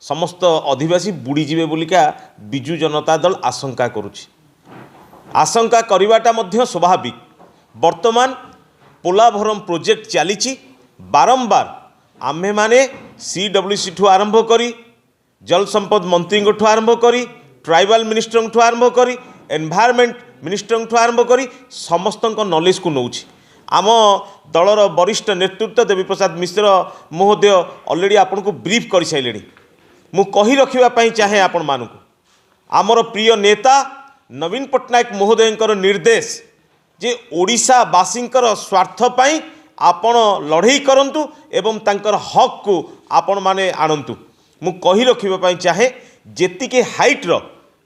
समस्त अधिवासी बुड़ीजे बोलिका विजु जनता दल आशंका करुछि। आशंका करवाटा मध्य स्वाभाविक। वर्तमान पोलाभरम प्रोजेक्ट चली बारंबार आम्भे माने CWC ठू आरंभ करी जल संपद मंत्री ठू आरंभ करी ट्राइबल मिनिस्टर ठू आरंभ करी एनवायरमेंट मिनिस्टर ठू आरंभ करी समस्त नॉलेज को नौछि। आम दलर वरिष्ठ नेतृत्व देवी प्रसाद मिश्र महोदय ऑलरेडी आपन को ब्रीफ कर सारे। मु कही रखिबा चाहे आपण मानकु आमर प्रिय नेता नवीन पट्टनायक महोदय निर्देश जे ओडिशा बासींकर स्वार्थ पाई आपण लड़ई करंतु एवं तांकर हक को आपण माने आनंतु। मु कही रखिबा चाहे जेतिके हाइट रो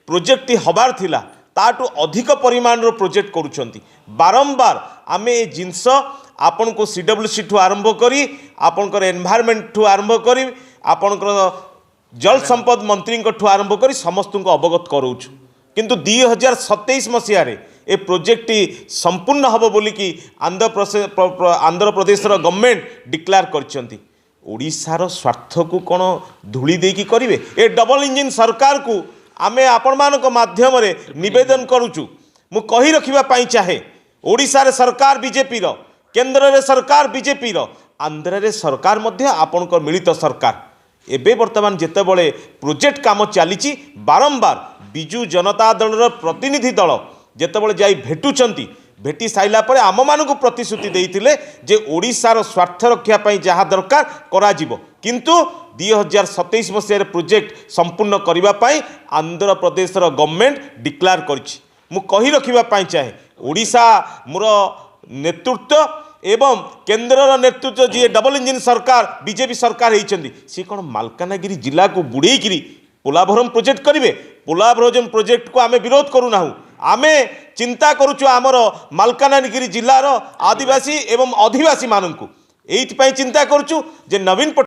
प्रोजेक्ट हबार थिला ताटू अधिक परिमाण रो प्रोजेक्ट करूछंती। बारंबार आमे ए जिंस आपन को CWC ठू आरंभ करी आपनकर एनवायरमेंट ठू आरंभ करी आपनकर जल संपद मंत्री ठू आरंभ करी समस्त को अवगत करूछु। किंतु 2027 मसीह ए प्रोजेक्ट संपूर्ण हम बोलिकी आंध्र प्रदेश गवर्नमेंट डिक्लेयर करछंती। ओडिशार स्वार्थ को कौन धूली देकी करिवे? ए डबल इंजिन सरकार को आमे आपण मानक माध्यम रे निवेदन करूचु। मु कही रखिबा चाहे ओडिशा रे सरकार बीजेपी रो, केंद्र रे सरकार बीजेपी रो, आंध्र रे सरकार मध्य आपण को मिलित सरकार। एबे वर्तमान जेते बळे प्रोजेक्ट काम चली बारंबार विजु जनता दल प्रतिनिधि दल जेते बळे जाई भेटुचंती भेटी साइला परे आम मानकु प्रतिश्रुति देइथिले जे ओडिशार स्वार्थ रक्षा पई जहा दरकार करा जिवो। किंतु 2027 मसीह प्रोजेक्ट संपूर्ण करबा पई आंध्र प्रदेश गवर्नमेंट डिक्लेयर करछि। मु कही रखिबा चाहे ओडिशा मोर नेतृत्व एवं केंद्र नेतृत्व जी डबल इंजिन सरकार बीजेपी सरकार होती सी कौन मालकानगिरी जिला को बुड़ेकी पोलाभरम प्रोजेक्ट करेंगे? पोलाभरम प्रोजेक्ट को आमे विरोध करूना। आमे चिंता करुचु आमर मालकानगिरी जिलार आदिवासी एवं अधिवासी मानू एइथि चिंता करुचु जे नवीन